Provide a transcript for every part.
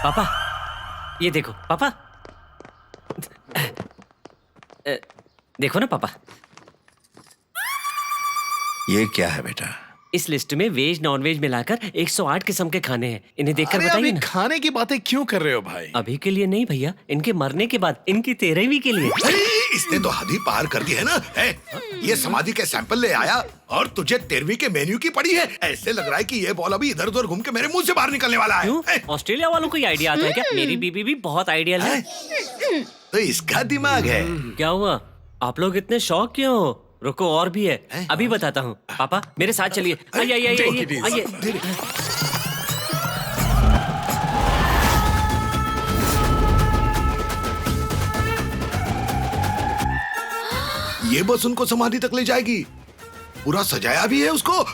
पापा, ये देखो पापा। देखो ना पापा, ये क्या है बेटा? इस लिस्ट में वेज नॉन वेज मिलाकर 108 किस्म के खाने हैं। इन्हें देखकर अरे बताइए अभी ना। खाने की बातें क्यों कर रहे हो भाई? अभी के लिए नहीं भैया, इनके मरने के बाद, इनकी 13वीं के लिए। अरे इसने तो हद ही पार कर दी है ना। है? ये समाधि के सैंपल ले आया और तुझे 13वीं के मेन्यू की पड़ी है। ऐसे लग रहा है कि ये बॉल अभी इधर उधर घूम के मेरे मुंह से बाहर निकलने वाला है। क्यों? ऑस्ट्रेलिया वालों को ये आइडिया आता है क्या? मेरी बीबी भी बहुत आइडियल है। तो इसका दिमाग है। क्या हुआ? आप लोग इतने शौक क्यों हो? रुको, और भी है, अभी बताता हूँ। पापा मेरे साथ चलिए। आइए आइए आइए आइए। ये बस उनको समाधि तक ले जाएगी। पूरा सजाया भी है उसको।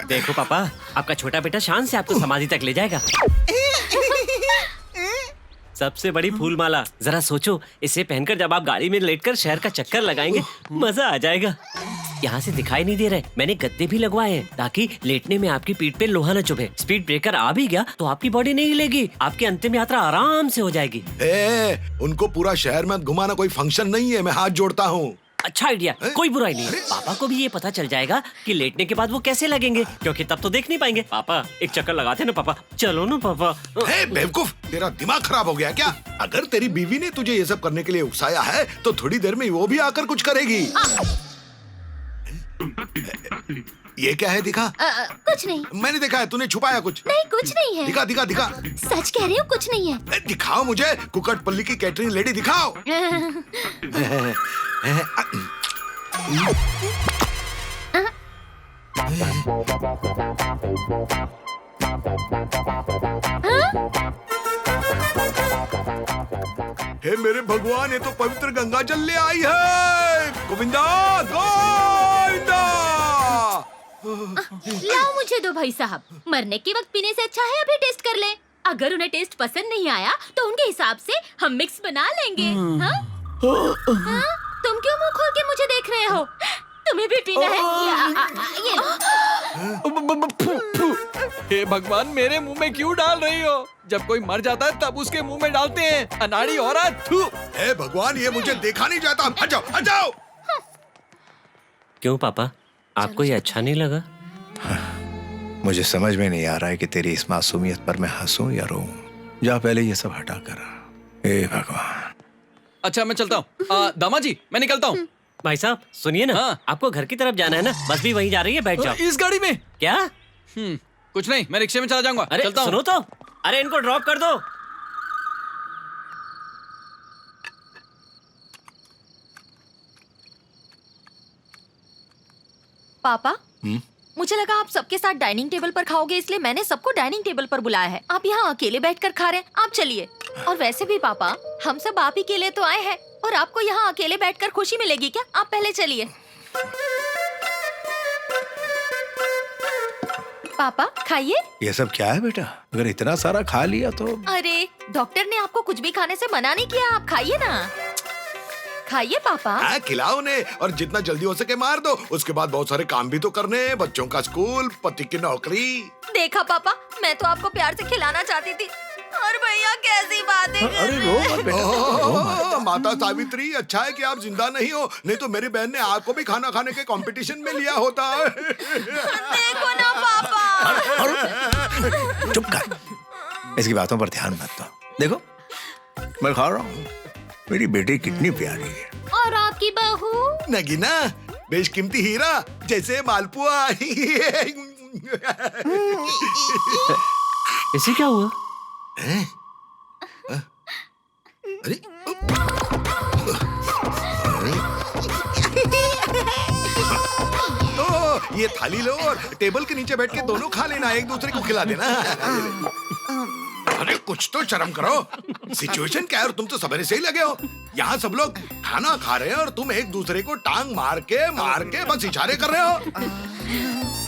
देखो पापा, आपका छोटा बेटा शान से आपको समाधि तक ले जाएगा। सबसे बड़ी फूल माला, जरा सोचो, इसे पहनकर जब आप गाड़ी में लेटकर शहर का चक्कर लगाएंगे, मजा आ जाएगा। यहाँ से दिखाई नहीं दे रहे, मैंने गद्दे भी लगवाए हैं ताकि लेटने में आपकी पीठ पे लोहा न चुभे। स्पीड ब्रेकर आ भी गया तो आपकी बॉडी नहीं हिलेगी, आपकी अंतिम यात्रा आराम से हो जाएगी। उनको पूरा शहर में घुमाना कोई फंक्शन नहीं है, मैं हाथ जोड़ता हूँ। अच्छा आइडिया, कोई बुराई नहीं है। पापा को भी ये पता चल जाएगा कि लेटने के बाद वो कैसे लगेंगे, क्योंकि तब तो देख नहीं पाएंगे। पापा एक चक्कर लगाते ना पापा, चलो ना पापा। बेवकूफ, तेरा दिमाग खराब हो गया क्या? अगर तेरी बीवी ने तुझे ये सब करने के लिए उकसाया है तो थोड़ी देर में वो भी आकर कुछ करेगी। ये क्या है? दिखा। कुछ नहीं। मैंने देखा है, तूने छुपाया कुछ? नहीं, कुछ नहीं है। दिखा दिखा दिखा। सच कह रही हूँ, कुछ नहीं है। दिखाओ मुझे, कुकटपल्ली की कैटरिंग लेडी दिखाओ। हे मेरे भगवान, ये तो पवित्र गंगा जल ले आई है। गोविंदा गोविंदा। लाओ मुझे दो भाई साहब, मरने के वक्त पीने से अच्छा है अभी टेस्ट कर ले। अगर उन्हें टेस्ट पसंद नहीं आया तो उनके हिसाब से हम मिक्स बना लेंगे। हाँ? हाँ? तुम क्यों मुंह खोल के मुझे देख रहे हो? तुम्हें भी पीना है? ये हे भगवान, मेरे मुंह में क्यों डाल रही हो? जब कोई मर जाता है तब उसके मुंह में डालते हैं, अनाड़ी औरत। हे भगवान, ये मुझे देखा नहीं जाता। हट जाओ, हट जाओ। क्यों पापा, आपको ये अच्छा नहीं लगा? मुझे समझ में नहीं आ रहा है कि तेरी इस मासूमियत पर मैं हंसूं या रोऊं। जा पहले ये सब हटा कर। हे भगवान। अच्छा मैं चलता हूँ। दामाद जी मैं निकलता हूँ। भाई साहब सुनिए ना। हाँ? आपको घर की तरफ जाना है ना, बस भी वहीं जा रही है, बैठ जाओ। इस गाड़ी में? क्या? कुछ नहीं, मैं रिक्शे में चला जाऊंगा। अरे चलता सुनो तो, अरे इनको ड्रॉप कर दो। पापा, मुझे लगा आप सबके साथ डाइनिंग टेबल पर खाओगे, इसलिए मैंने सबको डाइनिंग टेबल पर बुलाया है। आप यहाँ अकेले बैठकर खा रहे हैं, आप चलिए। और वैसे भी पापा, हम सब आप ही के लिए तो आए हैं और आपको यहाँ अकेले बैठकर खुशी मिलेगी क्या? आप पहले चलिए। पापा खाइए। ये सब क्या है बेटा? अगर इतना सारा खा लिया तो? अरे डॉक्टर ने आपको कुछ भी खाने से मना नहीं किया, आप खाइए ना। खाइए पापा। हाँ, खिलाओ उन्हें और जितना जल्दी हो सके मार दो। उसके बाद बहुत सारे काम भी तो करने हैं, बच्चों का स्कूल, पति की नौकरी। देखा पापा, मैं तो आपको प्यार से खिलाना चाहती थी और भैया कैसी बातें कर अरे रहे रो हैं। मत बेटा। माता सावित्री, अच्छा है कि आप जिंदा नहीं हो, नहीं तो मेरी बहन ने आपको भी खाना खाने के कंपटीशन में लिया होता है। देखो ना पापा। चुप कर, इसकी बातों पर ध्यान मत दो। देखो मैं खा रहा हूँ, मेरी बेटी कितनी प्यारी है। और आपकी बहू? नगीना, बेशकीमती हीरा जैसे मालपुआ। इसे क्या हुआ? अरे तो ये थाली लो और टेबल के नीचे बैठ के दोनों खा लेना, एक दूसरे को खिला देना। अरे कुछ तो शर्म करो। सिचुएशन क्या है और तुम तो सवेरे से ही लगे हो। यहाँ सब लोग खाना खा रहे हैं और तुम एक दूसरे को टांग मार के बस इशारे कर रहे हो।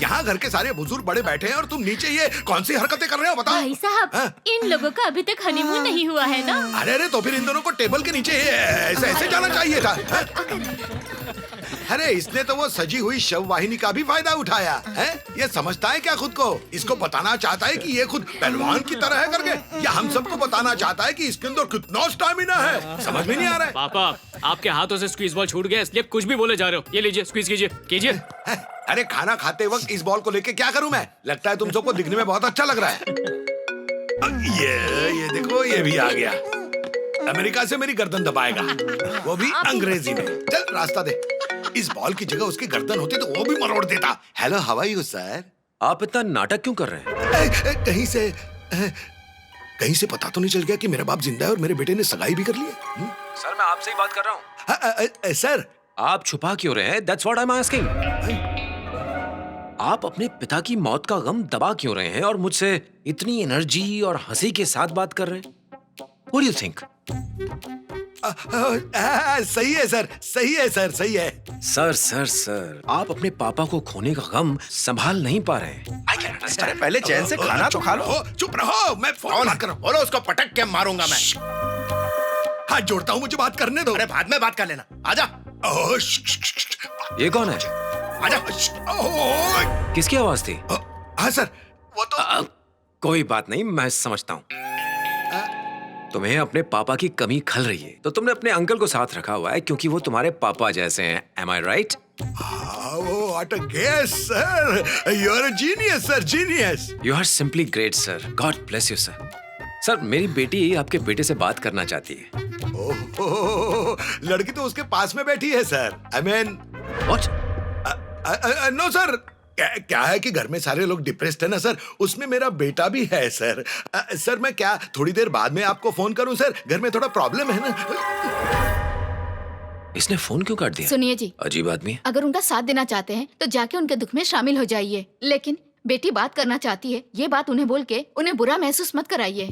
यहाँ घर के सारे बुजुर्ग बड़े बैठे हैं और तुम नीचे ये कौन सी हरकतें कर रहे हो, बताओ। भाई साहब, इन लोगों का अभी तक हनीमून नहीं हुआ है ना। अरे तो फिर इन दोनों को टेबल के नीचे ऐसे जाना चाहिए था। अरे इसने तो वो सजी हुई शव वाहिनी का भी फायदा उठाया है। ये समझता है क्या खुद को? इसको बताना चाहता है कि ये खुद पहलवान की तरह है करके, या हम सबको बताना चाहता है कि इसके अंदर कितना स्टैमिना है? समझ में नहीं आ रहा है। पापा आपके हाथों से स्क्वीज बॉल छूट गया इसलिए कुछ भी बोले जा रहे हो। ये लीजिए स्क्वीज कीजिए कीजिए। अरे खाना खाते वक्त इस बॉल को लेके क्या करूं मैं? लगता है तुम सबको दिखने में बहुत अच्छा लग रहा है। ये देखो ये भी आ गया। अमेरिका से मेरी गर्दन दबाएगा, वो भी अंग्रेजी में। चल रास्ता दे। इस बॉल की जगह उसकी गर्दन होती तो वो भी मरोड़ देता। Hello how are you sir? आप इतना नाटक क्यों कर रहे हैं? कहीं से पता तो नहीं चल गया कि मेरा बाप जिंदा है और मेरे बेटे ने सगाई भी कर ली है? सर मैं आपसे ही बात कर रहा हूँ। सर आप छुपा क्यों रहे हैं? That's what I'm asking. आप अपने पिता की मौत का गम दबा क्यों रहे हैं और मुझसे इतनी एनर्जी और हंसी के साथ बात कर रहे हैं? What do you think? सही है सर, सही है सर, सही है। सर, आप अपने पापा को खोने का गम संभाल नहीं पा रहे हैं। I can understand. अरे पहले चैन से खाना तो खा लो। चुप रहो, मैं फोन बात कर रहा हूँ। बोलो उसको पटक के मारूंगा मैं। हाथ जोड़ता हूँ, मुझे बात करने दो। अरे बाद में बात कर लेना। आजा। ये कौन है? आजा। किसकी आवाज थी? हाँ सर, वो तो कोई बात नहीं, मैं समझता हूँ। तुम्हें अपने पापा की कमी खल रही है तो तुमने अपने अंकल को साथ रखा हुआ है क्योंकि वो तुम्हारे पापा जैसे हैं। Am I right? What a guess, sir. You're a genius, sir. Genius. You are simply great, sir. God bless you, sir. Sir मेरी बेटी आपके बेटे से बात करना चाहती है। लड़की तो उसके पास में बैठी है sir. I mean, What? No sir. क्या है कि घर में सारे लोग डिप्रेस्ड है ना सर, उसमें मेरा बेटा भी है सर। सर मैं क्या थोड़ी देर बाद में आपको फोन करूं सर? घर में थोड़ा प्रॉब्लम है ना। इसने फोन क्यों काट दिया? सुनिए जी, अजीब आदमी है। अगर उनका साथ देना चाहते हैं तो जाके उनके दुख में शामिल हो जाइए, लेकिन बेटी बात करना चाहती है ये बात उन्हें बोल के उन्हें बुरा महसूस मत कराइए।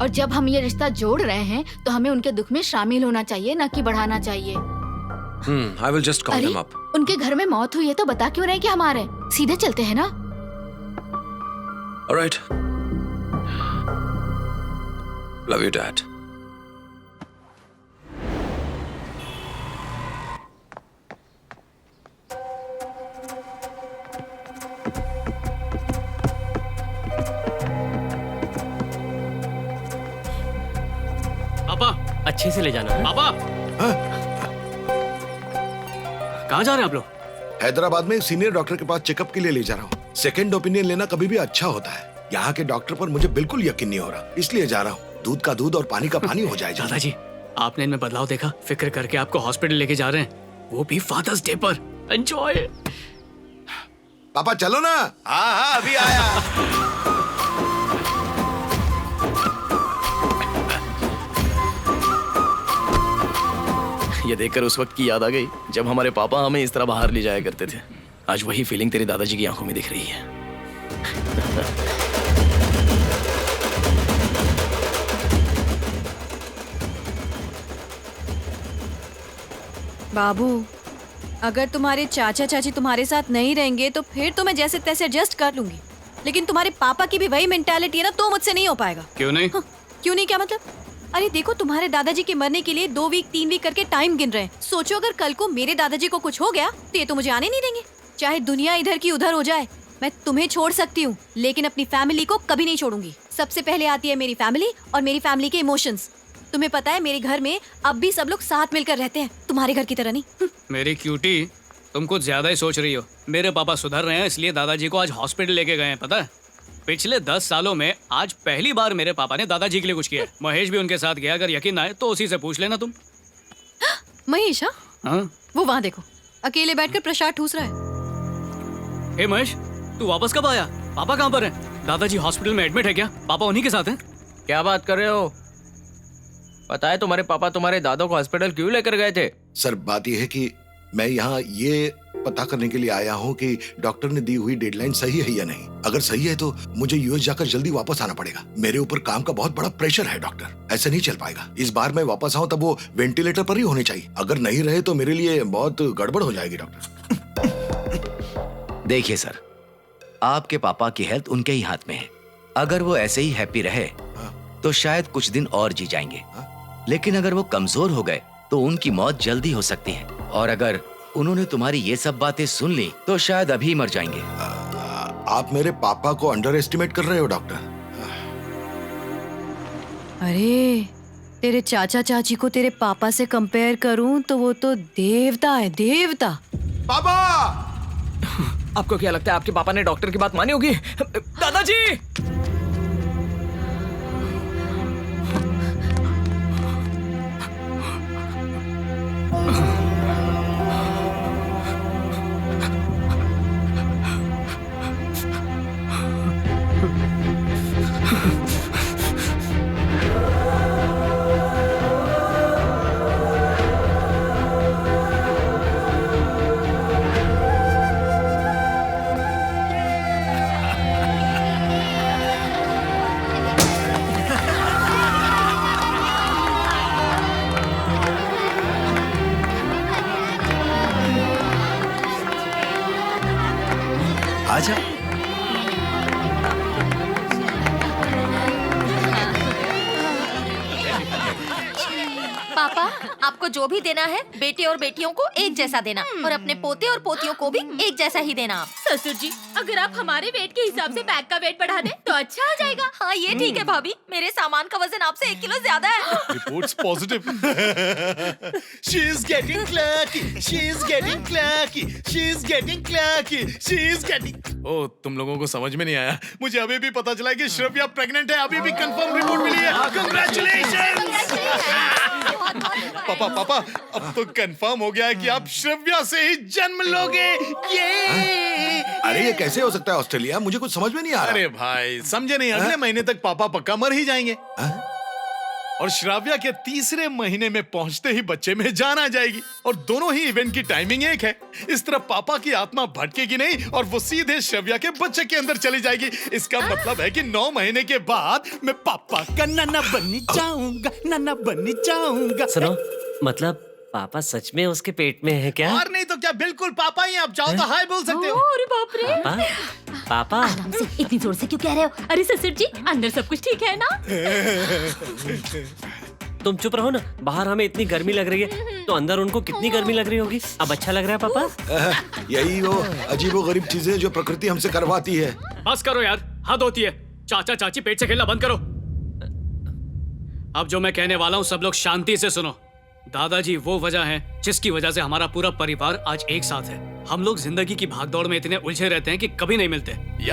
और जब हम ये रिश्ता जोड़ रहे हैं तो हमें उनके दुख में शामिल होना चाहिए, न कि बढ़ाना चाहिए। I will just call him up. उनके घर में मौत हुई है तो बता क्यों रहे कि हम आ रहे हैं? सीधे चलते हैं ना। All right. Love you, Dad. पापा अच्छे से ले जाना। पापा कहाँ जा रहे हैं आप लोग? हैदराबाद में एक सीनियर डॉक्टर के पास चेकअप के लिए ले जा रहा हूँ। सेकंड ओपिनियन लेना कभी भी अच्छा होता है। यहाँ के डॉक्टर पर मुझे बिल्कुल यकीन नहीं हो रहा, इसलिए जा रहा हूँ। दूध का दूध और पानी का पानी हो जाए। दादाजी आपने इनमें बदलाव देखा? फिक्र करके आपको हॉस्पिटल लेके जा रहे हैं, वो भी फादर्स डे पर। एंजॉय। पापा चलो ना। हाँ अभी आया। ये देखकर उस वक्त की याद आ गई जब हमारे पापा हमें इस तरह बाहर ले जाया करते थे। आज वही फीलिंग तेरे दादाजी की आंखों में दिख रही है। बाबू, अगर तुम्हारे चाचा चाची तुम्हारे साथ नहीं रहेंगे तो फिर तो मैं जैसे तैसे एडजस्ट कर लूंगी, लेकिन तुम्हारे पापा की भी वही मेंटालिटी है ना, तो मुझसे नहीं हो पाएगा। क्यों नहीं? क्यों नहीं क्या मतलब? अरे देखो, तुम्हारे दादाजी के मरने के लिए 2 वीक 3 वीक करके टाइम गिन रहे हैं। सोचो अगर कल को मेरे दादाजी को कुछ हो गया तो ये तो मुझे आने नहीं देंगे। चाहे दुनिया इधर की उधर हो जाए, मैं तुम्हें छोड़ सकती हूँ लेकिन अपनी फैमिली को कभी नहीं छोड़ूंगी। सबसे पहले आती है मेरी फैमिली और मेरी फैमिली के इमोशंस। तुम्हें पता है मेरे घर में अब भी सब लोग साथ मिलकर रहते हैं, तुम्हारे घर की तरह नहीं। मेरी क्यूटी, तुम कुछ ज्यादा ही सोच रही हो। मेरे पापा सुधर रहे हैं इसलिए दादाजी को आज हॉस्पिटल लेके गए हैं। पता है पिछले 10 सालों में आज पहली बार मेरे पापा ने दादाजी के लिए कुछ किया। महेश भी उनके साथ गया, अगर यकीन आए तो उसी से पूछ लेना तुम। महेश? हाँ? वो वहाँ देखो, अकेले बैठकर प्रसाद ठूस रहा है। हे महेश, तू वापस कब आया? पापा कहाँ पर हैं? दादाजी हॉस्पिटल में एडमिट है क्या? पापा उन्हीं के साथ हैं? क्या बात कर रहे हो? पता है तुम्हारे पापा तुम्हारे दादो को हॉस्पिटल क्यों लेकर गए थे? सर बात यह है कि मैं यहाँ ये पता करने के लिए आया हूँ कि डॉक्टर ने दी हुई डेडलाइन सही है या नहीं। अगर सही है तो मुझे यूएस जाकर जल्दी वापस आना पड़ेगा। मेरे ऊपर काम का बहुत बड़ा प्रेशर है डॉक्टर, ऐसे नहीं चल पाएगा। इस बार मैं वापस आऊँ तब वो वेंटिलेटर पर ही होने चाहिए। अगर नहीं रहे तो मेरे लिए बहुत गड़बड़ हो जाएगी डॉक्टर। देखिए सर, आपके पापा की हेल्थ उनके ही हाथ में है। अगर वो ऐसे ही हैप्पी रहे तो शायद कुछ दिन और जी जाएंगे, लेकिन अगर वो कमजोर हो गए तो उनकी मौत जल्दी हो सकती है। और अगर उन्होंने तुम्हारी ये सब बातें सुन ली तो शायद अभी मर जाएंगे। आप मेरे पापा को अंडर एस्टिमेट कर रहे हो डॉक्टर। अरे तेरे चाचा चाची को तेरे पापा से कंपेयर करूं तो वो तो देवता है, देवता। पापा! आपको क्या लगता है आपके पापा ने डॉक्टर की बात मानी होगी? दादाजी! आजा। पापा, आपको जो भी देना है बेटे और बेटियों को एक जैसा देना और अपने पोते और पोतियों को भी एक जैसा ही देना आप। ससुर जी, अगर आप हमारे वेट के हिसाब से बैग का वेट बढ़ा दें तो अच्छा हो जाएगा। हाँ ये ठीक है भाभी, मेरे सामान का वजन आपसे 1 किलो ज्यादा है। Reports positive. She is getting clucky. She is getting clucky. She is getting clucky. She is getting. ओह, तुम लोगों को समझ में नहीं आया। मुझे अभी भी पता चला कि श्रव्या प्रेग्नेंट है। अभी भी कंफर्म रिपोर्ट मिली है। Congratulations! पापा, अब तो कंफर्म हो गया है कि आप श्रव्या से ही जन्म लोगे। ये! अरे ये कैसे हो सकता है ऑस्ट्रेलिया? मुझे कुछ समझ में नहीं आ रहा। अरे भाई, समझे नहीं? अगले महीने तक पापा पक्का मर ही जाएंगे। और श्राव्या के तीसरे महीने में पहुंचते ही बच्चे में जान आ जाएगी और दोनों ही इवेंट की टाइमिंग एक है। इस तरह पापा की आत्मा भटकेगी नहीं और वो सीधे श्राव्या के बच्चे के अंदर चली जाएगी। इसका मतलब है कि 9 महीने के बाद मैं पापा का नाना बन जाऊंगा, नाना बन जाऊंगा। सुनो, मतलब पापा सच में उसके पेट में है क्या? और नहीं तो क्या, बिल्कुल पापा ही। आप चाहो तो हाय बोल सकते हो। अरे बाप रे! पापा आराम से, इतनी जोर से क्यों कह रहे हो? अरे ससुर जी, अंदर सब कुछ ठीक है ना? तुम चुप रहो ना। बाहर हमें इतनी गर्मी लग रही है तो अंदर उनको कितनी गर्मी लग रही होगी। अब अच्छा लग रहा है पापा? यही वो अजीबोगरीब चीजें जो प्रकृति हमसे करवाती है। बस करो यार, हद होती है। चाचा चाची पेट से खेलना बंद करो। अब जो मैं कहने वाला हूँ सब लोग शांति से सुनो। दादाजी वो वजह है जिसकी वजह से हमारा पूरा परिवार आज एक साथ है। हम लोग जिंदगी की भागदौड़ में इतने उलझे रहते हैं कि कभी नहीं मिलते। ये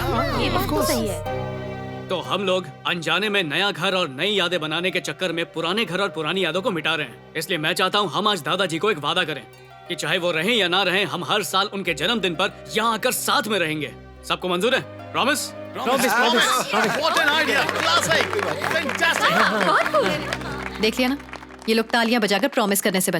बात तो सही है। तो हम लोग अनजाने में नया घर और नई यादें बनाने के चक्कर में पुराने घर और पुरानी यादों को मिटा रहे हैं। इसलिए मैं चाहता हूँ हम आज दादाजी को एक वादा करें कि चाहे वो रहें या ना रहें, हम हर साल उनके जन्मदिन पर यहाँ आकर साथ में रहेंगे। सबको मंजूर है? Promise? What an idea! Classic! Fantastic! देख लिया ना, ये लोग तालियां बजाकर प्रॉमिस करने से